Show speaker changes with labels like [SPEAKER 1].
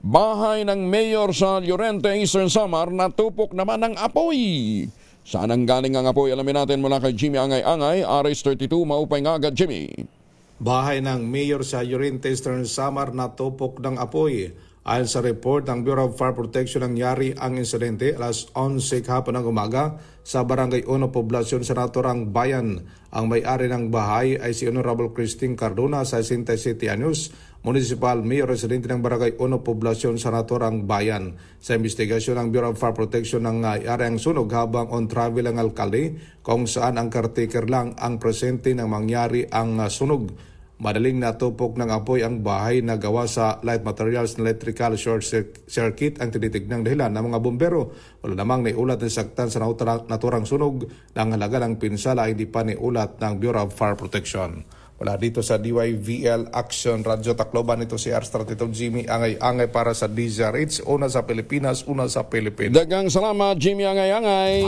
[SPEAKER 1] Bahay ng mayor sa Llorente, Eastern Samar natupok naman ng apoy. Saan ang galing ang apoy? Alamin natin mula kay Jimmy Angay-Angay, RS32, maupay nga agad Jimmy.
[SPEAKER 2] Bahay ng mayor sa Llorente, Eastern Samar natupok ng apoy. Ayon sa report ng Bureau of Fire Protection, nangyari ang insidente alas 11 hapon ng umaga sa Barangay 1, Poblasyon sa Naturang Bayan. Ang may-ari ng bahay ay si Honorable Christine Cardona, 67 anyos, Municipal Mayor Residente ng Barangay 1, Poblasyon sa Naturang Bayan. Sa investigasyon ng Bureau of Fire Protection ng ari ang sunog habang on travel ang alkalde kung saan ang caretaker lang ang presente nang mangyari ang sunog. Madaling natupok ng apoy ang bahay na gawa sa light materials na electrical short circuit ang tinitignang dahilan ng mga bumbero. Wala namang niulat na saktan sa naturang sunog ng halaga ng pinsala hindi pa niulat ng Bureau of Fire Protection. Wala dito sa DYVL Action Radyo Tacloban, ito si RS32 Jimmy Angay-Angay para sa DZRH, una sa Pilipinas, una sa Pilipinas.
[SPEAKER 1] Dagang salamat Jimmy Angay-Angay.